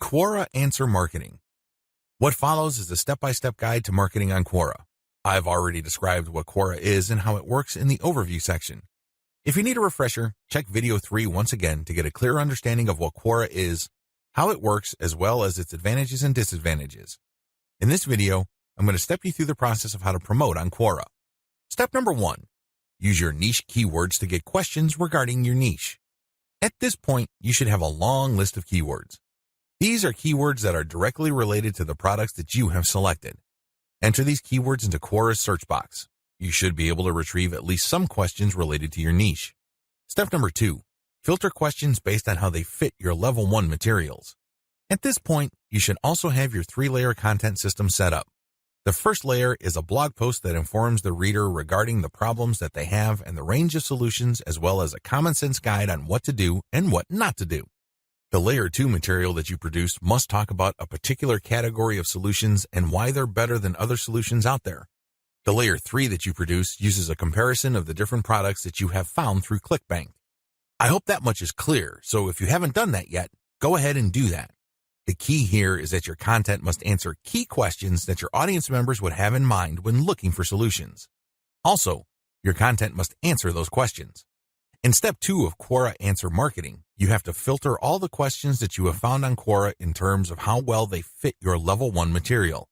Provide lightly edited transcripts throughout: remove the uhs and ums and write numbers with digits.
Quora Answer Marketing. What follows is a step-by-step guide to marketing on Quora. I've already described what Quora is and how it works in the overview section. If you need a refresher, check video 3 once again to get a clear understanding of what Quora is, how it works, as well as its advantages and disadvantages. In this video, I'm going to step you through the process of how to promote on Quora. Step number 1. Use your niche keywords to get questions regarding your niche. At this point, you should have a long list of keywords. These are keywords that are directly related to the products that you have selected. Enter these keywords into Quora's search box. You should be able to retrieve at least some questions related to your niche. Step number 2. Filter questions based on how they fit your level 1 materials. At this point, you should also have your 3-layer content system set up. The first layer is a blog post that informs the reader regarding the problems that they have and the range of solutions, as well as a common sense guide on what to do and what not to do. The layer 2 material that you produce must talk about a particular category of solutions and why they're better than other solutions out there. The layer 3 that you produce uses a comparison of the different products that you have found through ClickBank. I hope that much is clear, so if you haven't done that yet, go ahead and do that. The key here is that your content must answer key questions that your audience members would have in mind when looking for solutions. Also, your content must answer those questions. In step 2 of Quora Answer Marketing, you have to filter all the questions that you have found on Quora in terms of how well they fit your level 1 material.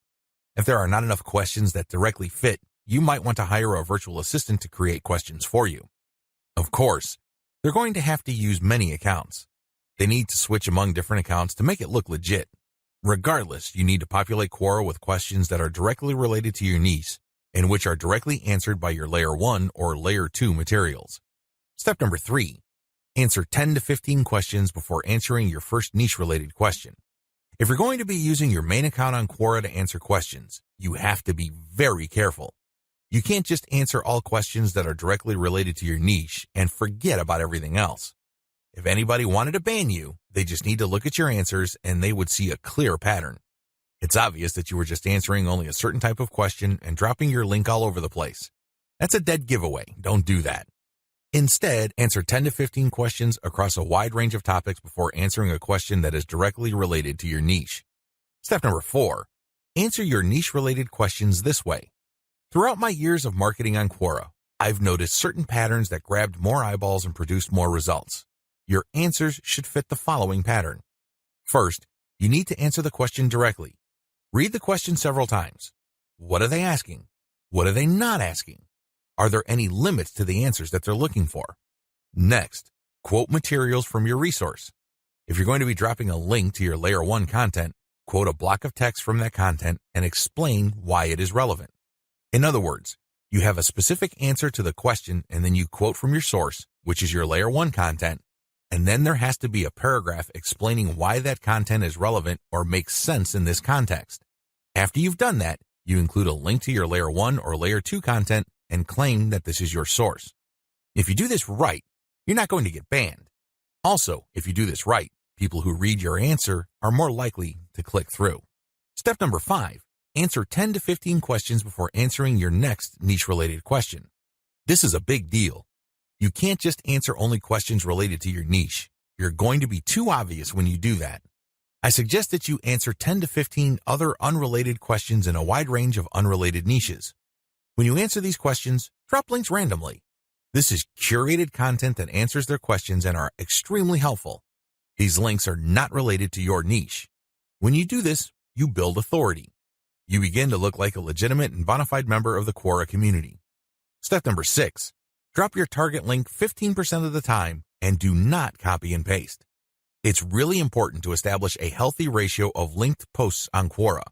If there are not enough questions that directly fit, you might want to hire a virtual assistant to create questions for you. Of course, they're going to have to use many accounts. They need to switch among different accounts to make it look legit. Regardless, you need to populate Quora with questions that are directly related to your niche and which are directly answered by your layer 1 or layer 2 materials. Step number 3. Answer 10 to 15 questions before answering your first niche-related question. If you're going to be using your main account on Quora to answer questions, you have to be very careful. You can't just answer all questions that are directly related to your niche and forget about everything else. If anybody wanted to ban you, they just need to look at your answers and they would see a clear pattern. It's obvious that you were just answering only a certain type of question and dropping your link all over the place. That's a dead giveaway. Don't do that. Instead, answer 10 to 15 questions across a wide range of topics before answering a question that is directly related to your niche. Step number 4. Answer your niche-related questions this way. Throughout my years of marketing on Quora, I've noticed certain patterns that grabbed more eyeballs and produced more results. Your answers should fit the following pattern. First, you need to answer the question directly. Read the question several times. What are they asking? What are they not asking? Are there any limits to the answers that they're looking for? Next, quote materials from your resource. If you're going to be dropping a link to your layer 1 content, quote a block of text from that content and explain why it is relevant. In other words, you have a specific answer to the question and then you quote from your source, which is your layer 1 content, and then there has to be a paragraph explaining why that content is relevant or makes sense in this context. After you've done that, you include a link to your layer 1 or layer 2 content and claim that this is your source. If you do this right, you're not going to get banned. Also, if you do this right, people who read your answer are more likely to click through. Step number 5. Answer 10 to 15 questions before answering your next niche-related question. This is a big deal. You can't just answer only questions related to your niche. You're going to be too obvious when you do that. I suggest that you answer 10 to 15 other unrelated questions in a wide range of unrelated niches. When you answer these questions, drop links randomly. This is curated content that answers their questions and are extremely helpful. These links are not related to your niche. When you do this, you build authority. You begin to look like a legitimate and bona fide member of the Quora community. Step number 6. Drop your target link 15% of the time and do not copy and paste. It's really important to establish a healthy ratio of linked posts on Quora.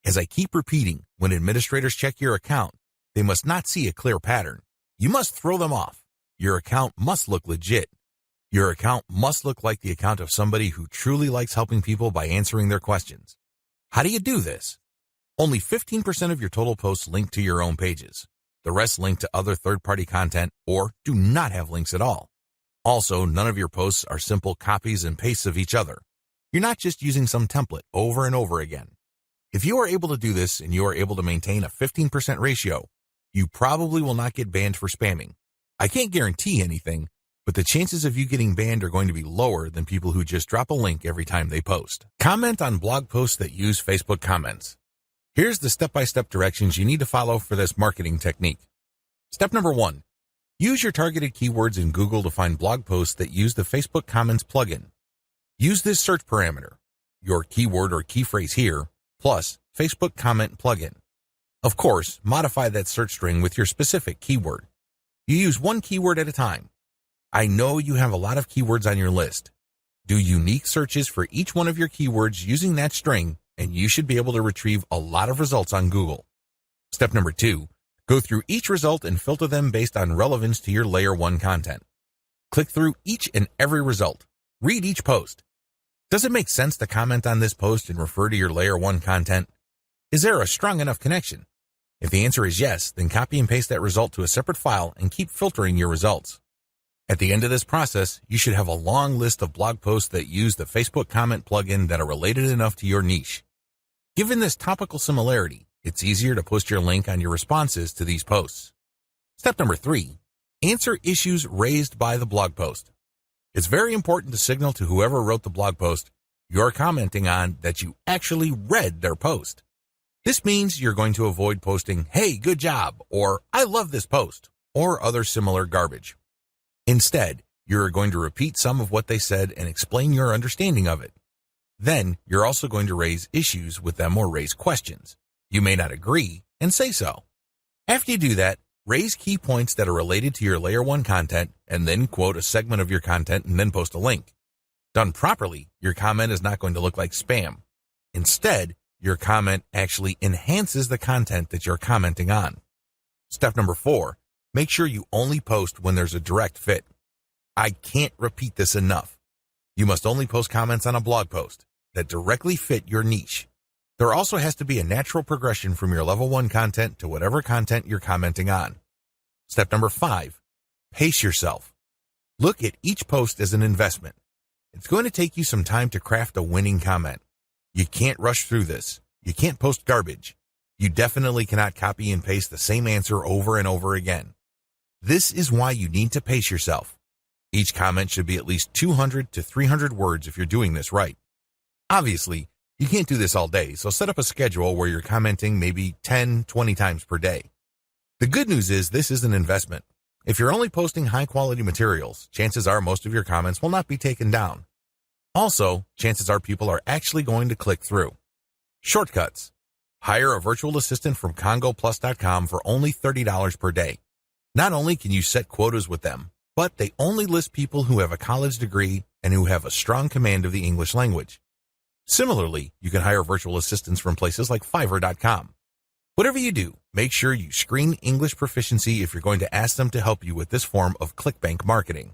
As I keep repeating, when administrators check your account, they must not see a clear pattern. You must throw them off. Your account must look legit. Your account must look like the account of somebody who truly likes helping people by answering their questions. How do you do this? Only 15% of your total posts link to your own pages. The rest link to other third-party content or do not have links at all. Also, none of your posts are simple copies and pastes of each other. You're not just using some template over and over again. If you are able to do this and you are able to maintain a 15% ratio, you probably will not get banned for spamming. I can't guarantee anything, but the chances of you getting banned are going to be lower than people who just drop a link every time they post. Comment on blog posts that use Facebook comments. Here's the step-by-step directions you need to follow for this marketing technique. Step number 1. Use your targeted keywords in Google to find blog posts that use the Facebook Comments plugin. Use this search parameter, your keyword or key phrase here, plus Facebook Comment plugin. Of course, modify that search string with your specific keyword. You use one keyword at a time. I know you have a lot of keywords on your list. Do unique searches for each one of your keywords using that string, and you should be able to retrieve a lot of results on Google. Step number 2. Go through each result and filter them based on relevance to your Layer 1 content. Click through each and every result. Read each post. Does it make sense to comment on this post and refer to your Layer 1 content? Is there a strong enough connection? If the answer is yes, then copy and paste that result to a separate file and keep filtering your results. At the end of this process, you should have a long list of blog posts that use the Facebook Comment plugin that are related enough to your niche. Given this topical similarity, it's easier to post your link on your responses to these posts. Step number 3. Answer issues raised by the blog post. It's very important to signal to whoever wrote the blog post you're commenting on that you actually read their post. This means you're going to avoid posting, "Hey, good job," or "I love this post," or other similar garbage. Instead, you're going to repeat some of what they said and explain your understanding of it. Then, you're also going to raise issues with them or raise questions. You may not agree, and say so. After you do that, raise key points that are related to your Layer 1 content, and then quote a segment of your content and then post a link. Done properly, your comment is not going to look like spam. Instead, your comment actually enhances the content that you're commenting on. Step number 4, make sure you only post when there's a direct fit. I can't repeat this enough. You must only post comments on a blog post that directly fit your niche. There also has to be a natural progression from your level 1 content to whatever content you're commenting on. Step number 5, pace yourself. Look at each post as an investment. It's going to take you some time to craft a winning comment. You can't rush through this. You can't post garbage. You definitely cannot copy and paste the same answer over and over again. This is why you need to pace yourself. Each comment should be at least 200 to 300 words if you're doing this right. Obviously, you can't do this all day, so set up a schedule where you're commenting maybe 10, 20 times per day. The good news is this is an investment. If you're only posting high-quality materials, chances are most of your comments will not be taken down. Also, chances are people are actually going to click through. Shortcuts. Hire a virtual assistant from CongoPlus.com for only $30 per day. Not only can you set quotas with them, but they only list people who have a college degree and who have a strong command of the English language. Similarly, you can hire virtual assistants from places like Fiverr.com. Whatever you do, make sure you screen English proficiency if you're going to ask them to help you with this form of ClickBank marketing.